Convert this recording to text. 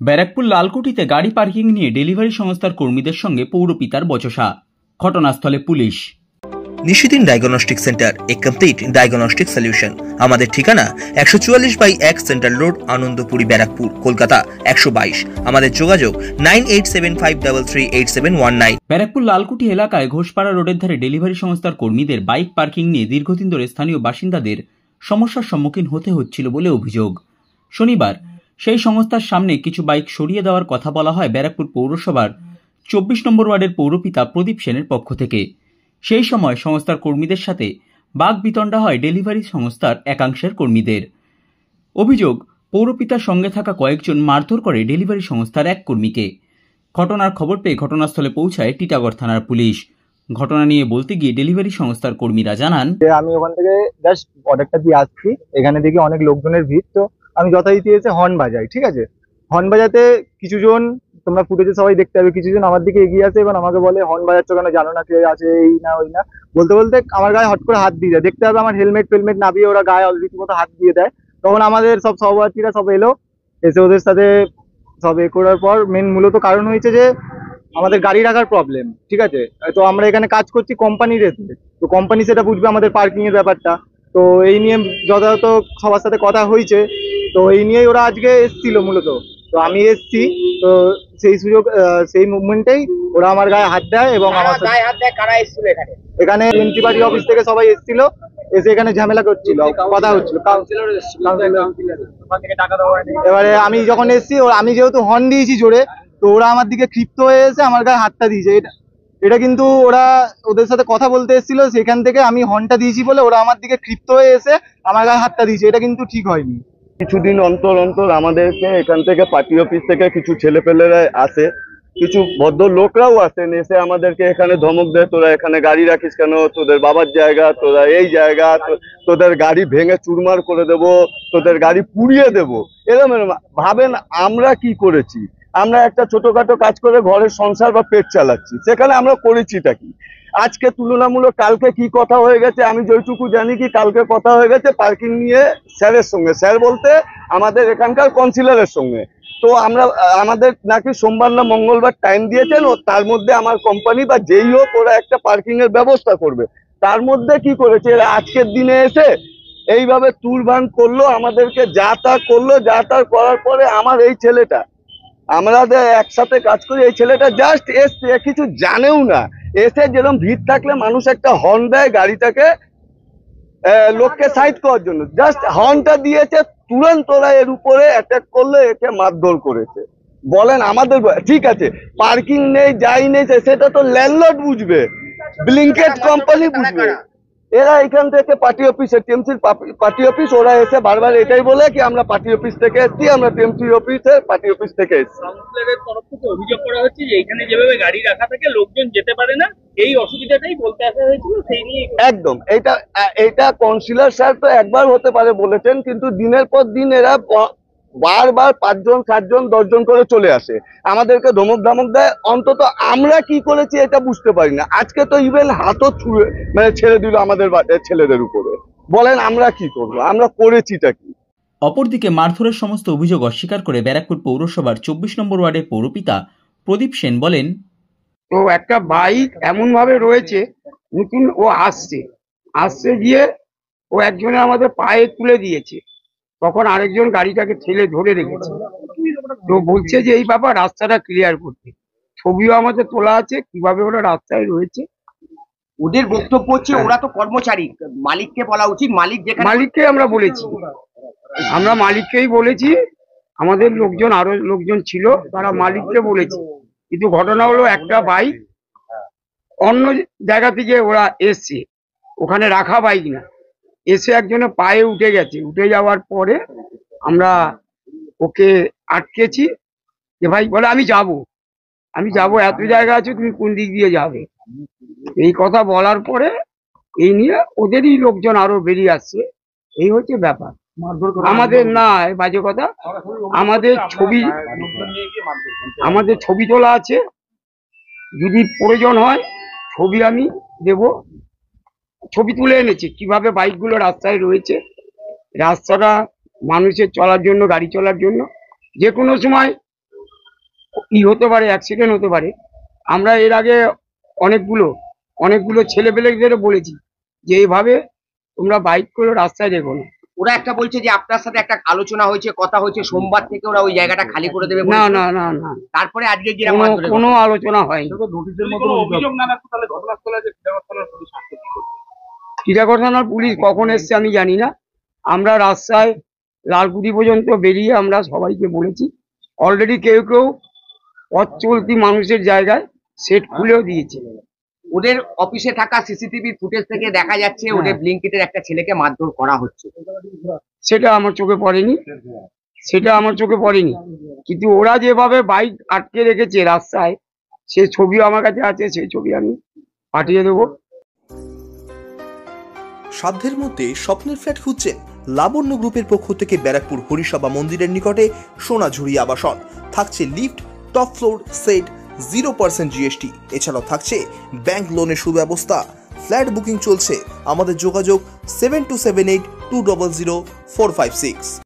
ব্যারাকপুর লালকুটিতে গাড়ি পার্কিং নিয়ে ডেলিভারি সংস্থার কর্মীদের সঙ্গে পৌরপিতার বচসা। ঘটনাস্থলে পুলিশ। নিশিদিন ডায়াগনস্টিক সেন্টার, এ কমপ্লিট ডায়াগনস্টিক সলিউশন। আমাদের ঠিকানা 144/1 সেন্ট্রাল রোড, আনন্দপুরি, ব্যারাকপুর, কলকাতা 122। আমাদের যোগাযোগ 9875338719। ব্যারাকপুর লালকুটি এলাকায় ঘোষপাড়া রোডের ধারে ডেলিভারি সংস্থার কর্মীদের বাইক পার্কিং নিয়ে দীর্ঘদিন ধরে স্থানীয় বাসিন্দাদের সমস্যার সম্মুখীন হতে হচ্ছিল বলে অভিযোগ। শনিবার সেই সংস্থার সামনে কিছু বাইক সরিয়ে দেওয়ার কথা বলা হয় ব্যারাকপুর পৌরসভার 24 নম্বর ওয়ার্ডের পৌরপিতা প্রদীপ সেনের পক্ষ থেকে। সেই সময় সংস্থার কর্মীদের সাথে বাকবিতণ্ডা হয় ডেলিভারি সংস্থার একাংশের কর্মীদের। অভিযোগ, পৌরপিতার সঙ্গে থাকা কয়েকজন মারধর করে ডেলিভারি সংস্থার এক কর্মীকে। ঘটনার খবর পেয়ে ঘটনাস্থলে পৌঁছায় টিটাগড় থানার পুলিশ। ঘটনা নিয়ে বলতে গিয়ে ডেলিভারি সংস্থার কর্মীরা জানান, আমি ওখান থেকে জাস্ট অর্ডারটা দিয়ে আসছি, এখানে দেখি অনেক লোকজনের ভিড়, তো আমি যথারীতি এসে হর্ন বাজাই। ঠিক আছে, হর্ন বাজাতে কিছুজন, তোমরা ফুটেজে সবাই দেখতে পাবে, কিছুজন আমার দিকে এগিয়ে আসে এবং আমাকে বলে হর্ন বাজাচ্ছ কেন, জানো না কে আছে, এই না ওই না। বলতে বলতে আমার গায়ে হট করে হাত দিয়ে দেয়। দেখতে হবে আমার হেলমেট ফেলমেট নামিয়ে ওরা গায়ে অলরেডি মতো হাত দিয়ে দেয়। তখন আমাদের সব সহপাঠীরা সব এলো, এসে ওদের সাথে সব এ করার পর মেন মূলত কারণ হয়েছে যে আমাদের গাড়ি রাখার প্রবলেম। ঠিক আছে, তো আমরা এখানে কাজ করছি কোম্পানির এসে, তো কোম্পানি সেটা বুঝবে আমাদের পার্কিং এর ব্যাপারটা। তো এই নিয়ে যথাযথ সবার সাথে কথা হয়েছে, তো এই নিয়েই ওরা আজকে এসছিল মূলত। তো আমি এসছি, তো সেই সুযোগ সেই মুভমেন্টেই ওরা আমার গায়ে হাত দেয় এবং আমার গায়ে হাত দেয়। কারা এসেছিল এখানে মিউনিসিপালিটি অফিস থেকে সবাই এসেছিল, এসে এখানে ঝামেলা করছিল, কথা হচ্ছিল। এবারে আমি যখন এসছি, আমি যেহেতু হর্ন দিয়েছি জোরে, তো ওরা আমার দিকে ক্ষিপ্ত হয়ে এসে আমার গায়ে হাতটা দিয়েছে। এটা কিন্তু ওরা ওদের সাথে কথা বলতে এসেছিল, সেখান থেকে আমি হর্নটা দিয়েছি বলে ওরা আমার দিকে ক্ষিপ্ত হয়ে এসে আমার গায়ে হাতটা দিয়েছে। এটা কিন্তু ঠিক হয়নি। কিছুদিন অন্তর অন্তর আমাদেরকে এখান থেকে পার্টি অফিস থেকে কিছু ছেলেপেলেরা আসে, কিছু ভদ্র লোকরাও আসেন, এসে আমাদেরকে এখানে ধমক দেয়, তোরা এখানে গাড়ি রাখিস কেন, তোদের বাবার জায়গা, তোরা এই জায়গা, তোদের গাড়ি ভেঙে চুরমার করে দেব, তোদের গাড়ি পুড়িয়ে দেব। এরকম ভাবেন আমরা কি করেছি? আমরা একটা ছোটখাটো কাজ করে ঘরের সংসার বা পেট চালাচ্ছি, সেখানে আমরা করেছিটা কি? আজকে তুলনামূলক কালকে কি কথা হয়ে গেছে আমি যেটুকু জানি, কি কালকে কথা হয়ে গেছে পার্কিং নিয়ে স্যারের সঙ্গে, স্যার বলতে আমাদের এখানকার কাউন্সিলরের সঙ্গে। তো আমাদের নাকি সোমবার না মঙ্গলবার টাইম দিয়েছেন, ও তার মধ্যে আমার কোম্পানি বা যেই হোক ওরা একটা পার্কিং এর ব্যবস্থা করবে। তার মধ্যে কি করেছে এরা আজকের দিনে এসে এইভাবে তুলভান করলো, আমাদেরকে যা তা করলো। যা তা করার পরে আমার এই ছেলেটা, আমরা একসাথে কাজ করি, এই ছেলেটা জাস্ট এসছে, কিছু জানেও না, এসে যেরকম ভিড় থাকলে মানুষ একটা হর্ন দেয় গাড়িটাকে লোককে সাইড করার জন্য, জাস্ট হর্নটা দিয়েছে, তুরন্ত ওরা এর উপরে অ্যাটাক করলো, একে মারধর করেছে। বলেন আমাদের ঠিক আছে, পার্কিং নেই যাই নেই সেটা তো ল্যান্ডলর্ড বুঝবে, ব্লিঙ্কেট কোম্পানি বুঝবে। এরা এখান থেকে পার্টি অফিসে, টিএমসির পার্টি অফিস, ওরা এসে বারবার এটাই বলে কি আমরা পার্টি অফিস থেকে এসেছি, আমরা টিএমসি অফিসে পার্টি অফিস থেকে এসেছি। কাউন্সিলরের তরফ থেকে অভিযোগ করা হচ্ছে যে এখানে যেভাবে গাড়ি রাখা থাকে লোকজন যেতে পারে না, এই অসুবিধাটাই বলতে আসা হয়েছিল, সেই নিয়ে একদম এটা কাউন্সিলর স্যার তো একবার হতে পারে বলেছেন, কিন্তু দিনের পর দিন এরা বারবার 5 জন 7 জন 10 জন করে চলে আসে, আমাদেরকে ধমক ধমক দেয়। অন্তত আমরা কি করেছি এটা বুঝতে পারি না। আজকে তো ইভেন হাতও ছুঁড়ে ছেড়ে দিল আমাদের ছেলেদের উপরে। বলেন আমরা কি করবো, আমরা করেছিটা কি? অপরদিকে মারধরের সমস্ত অভিযোগ অস্বীকার করে ব্যারাকপুর পৌরসভার 24 নম্বর ওয়ার্ডের পৌরপিতা প্রদীপ সেন বলেন, তো একটা বাইক এমন ভাবে রয়েছে, নতুন ও আসছে গিয়ে ও একজনের আমাদের পায়ে তুলে দিয়েছে, তখন আরেকজন গাড়িটাকে ঠেলে ধরে রেখেছে। তো বলছে যে এই ব্যাপার রাস্তাটা ক্লিয়ার করতে, ছবিও আমাদের তোলা আছে কিভাবে ওরা রাস্তায় রয়েছে। ওদের বক্তব্য হচ্ছে ওরা তো কর্মচারী, মালিককে বলা উচিত, মালিককে আমরা বলেছি, আমরা মালিককেই বলেছি, আমাদের লোকজন আরো লোকজন ছিল তারা মালিককে বলেছে। কিন্তু ঘটনা হলো একটা বাইক অন্য জায়গা থেকে ওরা এসছে, ওখানে রাখা বাইক না, এসে একজনের পায়ে উঠে গেছে। উঠে যাওয়ার পরে আমরা ওকে আটকেছি, যে ভাই বলে আমি যাব, এত জায়গা আছে, তুমি কোন দিক দিয়ে যাবে, এই কথা বলার পরে এই নিয়ে ওদেরই লোকজন আরো বেরিয়ে আসছে। এই হচ্ছে ব্যাপার। আমাদের না বাজে কথা, আমাদের ছবি তোলা আছে, যদি প্রয়োজন হয় ছবি আমি দেব। ছবি তুলে এনেছি কিভাবে বাইকগুলো রাস্তায় রয়েছে, রাস্তাটা মানুষের চলার জন্য, গাড়ি চলার জন্য, যে কোনো সময় হতে পারে, অ্যাক্সিডেন্ট হতে পারে। আমরা এর আগে অনেকগুলো ছেলেপেলেদেরও বলেছি যে এইভাবে তোমরা বাইক করে রাস্তায় দেখো না। ওরা একটা বলছে যে আপনার সাথে একটা আলোচনা হয়েছে, কথা হয়েছে, সোমবার থেকে ওরা ওই জায়গাটা খালি করে দেবে না বলেছে। না না না, তারপরে আজকে যে কোনো আলোচনা হয়নি। কোনো অভিযোগ না রাখতো তাহলে ঘটনাস্থলে যে টিটাগড় থানার পুলিশ আসছে কি করবে? টিটাগড় থানার পুলিশ কখন এসছে আমি জানি না। আমরা রাস্তায় লালকুটি পর্যন্ত বেরিয়ে আমরা সবাইকে বলেছি। অলরেডি কেউ পথ চলতি মানুষের জায়গায় সেট খুলেও দিয়েছে। ওদের অফিসে থাকা সিসিটিভি ফুটেজ থেকে দেখা যাচ্ছে ওদের ব্লিঙ্কিটের একটা ছেলেকে মারধর করা হচ্ছে। সেটা আমার চোখে পড়েনি, কিন্তু ওরা যেভাবে বাইক আটকে রেখেছে রাস্তায়, সে ছবিও আমার কাছে আছে, সেই ছবি আমি পাঠিয়ে দেবো। সাধ্যের মধ্যে স্বপ্নের ফ্ল্যাট খুঁজছেন? লাবণ্য গ্রুপের পক্ষ থেকে ব্যারাকপুর হরিসভা মন্দিরের নিকটে সোনাঝুরি আবাসন। থাকছে lift, top floor, set, 0% GST। এছাড়াও থাকছে ব্যাংক লোনের সুব্যবস্থা। ফ্ল্যাট বুকিং চলছে। আমাদের যোগাযোগ 7278 200 456।